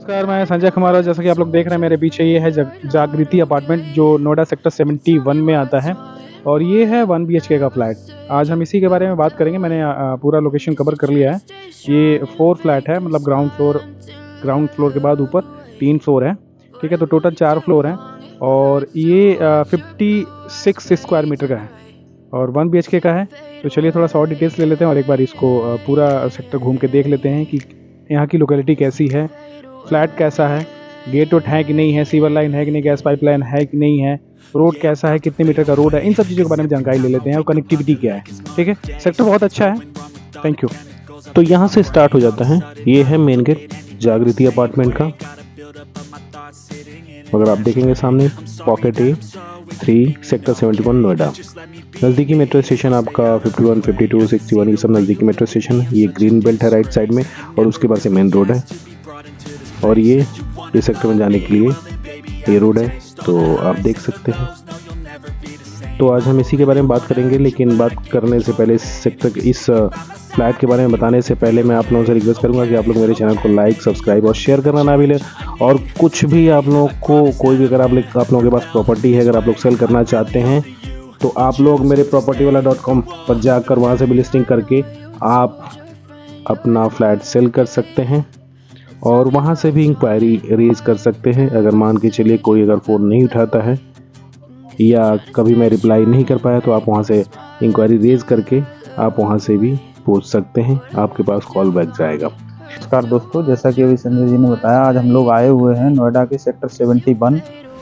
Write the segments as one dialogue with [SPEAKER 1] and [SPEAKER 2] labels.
[SPEAKER 1] नमस्कार, मैं संजय कुमार और जैसा कि आप लोग देख रहे हैं मेरे पीछे ये है जागृति अपार्टमेंट जो नोएडा सेक्टर 71 में आता है और ये है 1 बीएचके का फ्लैट। आज हम इसी के बारे में बात करेंगे। मैंने पूरा लोकेशन कवर कर लिया है। ये 4 फ्लैट है, मतलब ग्राउंड फ्लोर के बाद ऊपर 3 फ्लोर है, ठीक है? तो टोटल 4 फ्लोर हैं और ये 56 स्क्वायर मीटर का है और 1 बीएचके का है। तो चलिए थोड़ा सा और डिटेल्स ले लेते हैं और एक बार इसको पूरा सेक्टर घूम के देख लेते हैं कि यहाँ की लोकेलिटी कैसी है, फ्लैट कैसा है, गेट वेट है कि नहीं है, सीवर लाइन है कि नहीं, गैस पाइपलाइन है कि नहीं है, रोड कैसा है, कितने मीटर का रोड है, इन सब चीज़ों के बारे में जानकारी ले लेते हैं और कनेक्टिविटी क्या है। ठीक है, सेक्टर बहुत अच्छा है। Thank you.
[SPEAKER 2] तो यहाँ से स्टार्ट हो जाता है। ये है मेन गेट जागृति अपार्टमेंट का। अगर आप देखेंगे सामने पॉकेट A3 सेक्टर 71 नोएडा। नज़दीकी मेट्रो स्टेशन आपका 51, 52, 61 ये सब नज़दीकी मेट्रो स्टेशन है। ये ग्रीन बेल्ट है राइट साइड में और उसके बाद से मेन रोड है और ये सेक्टर में जाने के लिए ये रोड है, तो आप देख सकते हैं। तो आज हम इसी के बारे में बात करेंगे, लेकिन बात करने से पहले इस फ्लैट के बारे में बताने से पहले मैं आप लोगों से रिक्वेस्ट करूंगा कि आप लोग मेरे चैनल को लाइक, सब्सक्राइब और शेयर करना ना भूलें। और कुछ भी आप लोगों को कोई भी अगर आप लोगों के पास प्रॉपर्टी है, अगर आप लोग सेल करना चाहते हैं तो आप लोग मेरे propertywala.com पर जाकर वहाँ से भी लिस्टिंग करके आप अपना फ्लैट सेल कर सकते हैं और वहाँ से भी इंक्वायरी रेज कर सकते हैं। अगर मान के चलिए कोई अगर फ़ोन नहीं उठाता है या कभी मैं रिप्लाई नहीं कर पाया तो आप वहाँ से इंक्वायरी रेज करके आप वहाँ से भी पूछ सकते हैं, आपके पास कॉल बैक जाएगा।
[SPEAKER 3] नमस्कार दोस्तों, जैसा कि अभी संजय जी ने बताया, आज हम लोग आए हुए हैं नोएडा के सेक्टर 71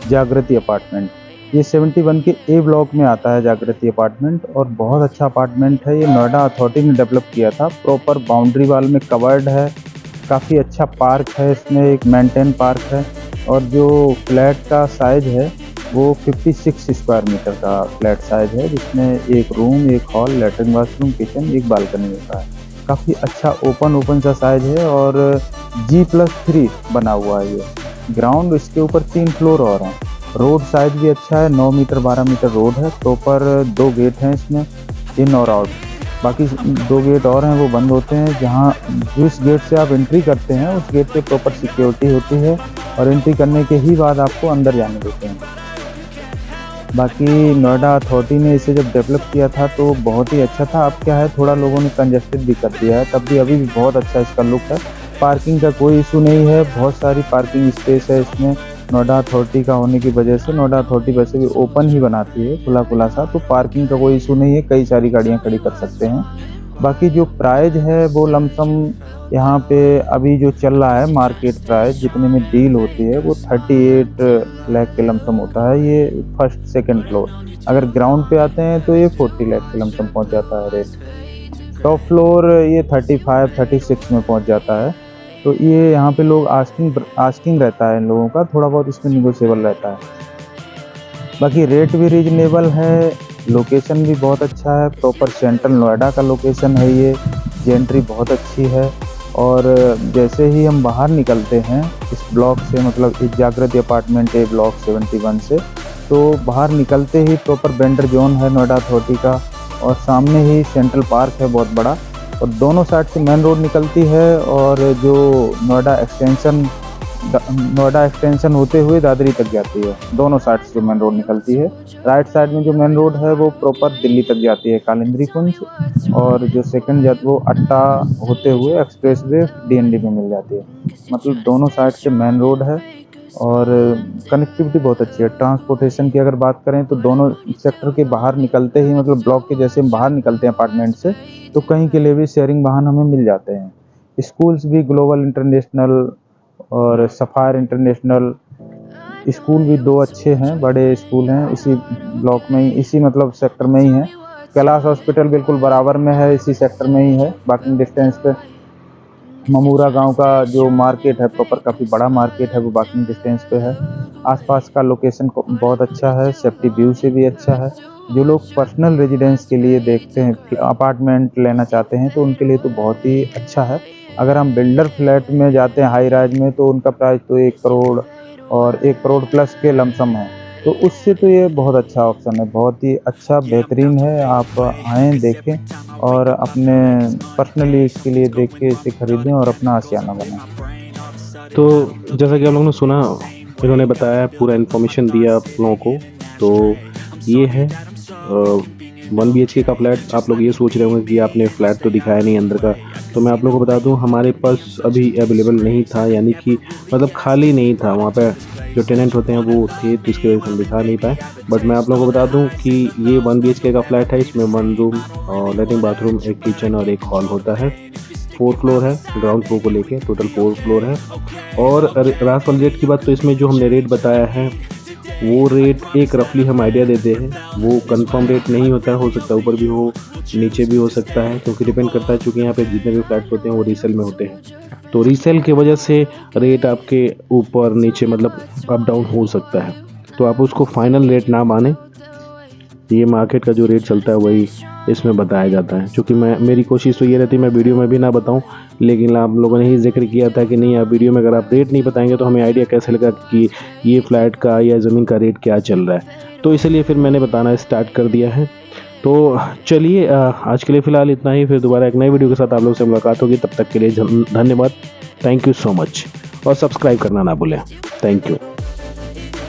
[SPEAKER 3] जागृति अपार्टमेंट। ये 71 के ए ब्लॉक में आता है जागृति अपार्टमेंट और बहुत अच्छा अपार्टमेंट है। ये नोएडा अथॉरिटी ने डेवलप किया था, प्रॉपर बाउंड्री वाल में कवर्ड है, काफ़ी अच्छा पार्क है, इसमें एक मेंटेन पार्क है और जो फ्लैट का साइज़ है वो 56 स्क्वायर मीटर का फ्लैट साइज़ है, जिसमें एक रूम, एक हॉल, लेटरिन बाथरूम, किचन, एक बालकनी होता है। काफ़ी अच्छा ओपन सा साइज़ है और G+3 बना हुआ है ये ग्राउंड। इसके ऊपर 3 फ्लोर और हैं। रोड साइज़ भी अच्छा है, 9 मीटर 12 मीटर रोड है। प्रॉपर 2 गेट हैं इसमें, इन और आउट। बाकी 2 गेट और हैं वो बंद होते हैं। जहाँ जिस गेट से आप एंट्री करते हैं उस गेट पे प्रॉपर सिक्योरिटी होती है और एंट्री करने के ही बाद आपको अंदर जाने देते हैं। बाकी नोएडा अथॉरिटी ने इसे जब डेवलप किया था तो बहुत ही अच्छा था। अब क्या है, थोड़ा लोगों ने कंजेस्टेड भी कर दिया है, तब भी अभी भी बहुत अच्छा इसका लुक है। पार्किंग का कोई इशू नहीं है, बहुत सारी पार्किंग स्पेस है इसमें। नोएडा अथॉरिटी का होने की वजह से, नोएडा अथॉरिटी वैसे भी ओपन ही बनाती है, खुला सा, तो पार्किंग का कोई इशू नहीं है, कई सारी गाड़ियाँ खड़ी कर सकते हैं। बाकी जो प्राइस है वो लमसम यहाँ पे अभी जो चल रहा है मार्केट प्राइस जितने में डील होती है वो 38 लाख के लमसम होता है। ये फर्स्ट सेकंड फ्लोर। अगर ग्राउंड पे आते हैं तो ये 40 लाख के लमसम पहुँच जाता है रेट। टॉप फ्लोर ये 35, 36 में पहुँच जाता है। तो ये यहाँ पे लोग आस्किंग रहता है इन लोगों का, थोड़ा बहुत इसमें निगोशिएबल रहता है। बाकी रेट भी रीजनेबल है, लोकेशन भी बहुत अच्छा है, प्रॉपर सेंट्रल नोएडा का लोकेशन है ये। एंट्री बहुत अच्छी है और जैसे ही हम बाहर निकलते हैं इस ब्लॉक से, मतलब इस जागृति अपार्टमेंट ए ब्लॉक 71 से, तो बाहर निकलते ही प्रॉपर वेंडर जोन है नोएडा अथॉरिटी का और सामने ही सेंट्रल पार्क है बहुत बड़ा और दोनों साइड से मेन रोड निकलती है और जो नोएडा एक्सटेंशन होते हुए दादरी तक जाती है। दोनों साइड से जो मेन रोड निकलती है, राइट साइड में जो मेन रोड है वो प्रॉपर दिल्ली तक जाती है, कालिंद्री कुंज, और जो सेकंड जाती वो अट्टा होते हुए एक्सप्रेस वे DND में मिल जाती है। मतलब दोनों साइड से मेन रोड है और कनेक्टिविटी बहुत अच्छी है। ट्रांसपोर्टेशन की अगर बात करें तो दोनों सेक्टर के बाहर निकलते ही, मतलब ब्लॉक के जैसे हम बाहर निकलते हैं अपार्टमेंट से, तो कहीं के लिए भी शेयरिंग वाहन हमें मिल जाते हैं। स्कूल्स भी ग्लोबल इंटरनेशनल और सफायर इंटरनेशनल स्कूल भी 2 अच्छे हैं, बड़े स्कूल हैं इसी ब्लॉक में ही, इसी मतलब सेक्टर में ही है। कैलाश हॉस्पिटल बिल्कुल बराबर में है, इसी सेक्टर में ही है। वॉकिंग डिस्टेंस पे ममूरा गांव का जो मार्केट है, प्रॉपर काफ़ी बड़ा मार्केट है, वो वॉकिंग डिस्टेंस पे है। आसपास का लोकेशन बहुत अच्छा है, सेफ्टी व्यू से भी अच्छा है। जो लोग पर्सनल रेजिडेंस के लिए देखते हैं, अपार्टमेंट लेना चाहते हैं, तो उनके लिए तो बहुत ही अच्छा है। अगर हम बिल्डर फ्लैट में जाते हैं हाई राइज में तो उनका प्राइस तो 1 करोड़ और 1 करोड़ प्लस के लमसम है, तो उससे तो ये बहुत अच्छा ऑप्शन है, बहुत ही अच्छा बेहतरीन है। आप आएँ, देखें और अपने पर्सनली इसके लिए देख के इसे खरीदें और अपना आशियाना बनाएं।
[SPEAKER 2] तो जैसा कि आप लोगों ने सुना, इन्होंने बताया, पूरा इन्फॉर्मेशन दिया आप लोगों को। तो ये है 1 BHK का फ्लैट। आप लोग ये सोच रहे होंगे कि आपने फ्लैट तो दिखाया नहीं अंदर का, तो मैं आप लोगों को बता दूं हमारे पास अभी अवेलेबल नहीं था, यानी कि मतलब खाली नहीं था। वहाँ पे जो टेनेंट होते हैं वो थे, तो इसकी वजह से हम दिखा नहीं पाए। बट मैं आप लोगों को बता दूं कि ये 1 BHK का फ्लैट है। इसमें 1 रूम और लैट्रिन बाथरूम, एक किचन और एक हॉल होता है। 4 फ्लोर है, ग्राउंड फ्लोर को लेके टोटल 4 फ्लोर है। और रास वाली रेट की बात, तो इसमें जो हमने रेट बताया है वो रेट एक रफली हम आइडिया देते हैं, वो कंफर्म रेट नहीं होता है। हो सकता है ऊपर भी हो, नीचे भी हो सकता है, क्योंकि डिपेंड करता है, चूँकि यहाँ पे जितने भी फ्लैट्स होते हैं वो रीसेल में होते हैं। तो रीसेल की वजह से रेट आपके ऊपर नीचे मतलब अप डाउन हो सकता है। तो आप उसको फाइनल रेट ना माने, ये मार्केट का जो रेट चलता है वही इसमें बताया जाता है। क्योंकि मेरी कोशिश तो ये रहती है मैं वीडियो में भी ना बताऊं, लेकिन आप लोगों ने ही जिक्र किया था कि नहीं, आप वीडियो में अगर आप रेट नहीं बताएंगे तो हमें आइडिया कैसे लगा कि ये फ्लैट का या ज़मीन का रेट क्या चल रहा है। तो इसलिए फिर मैंने बताना स्टार्ट कर दिया है। तो चलिए, आज के लिए फ़िलहाल इतना ही। फिर दोबारा एक नई वीडियो के साथ आप लोगों से मुलाकात होगी। तब तक के लिए धन्यवाद, थैंक यू सो मच। और सब्सक्राइब करना ना भूलें। Thank you.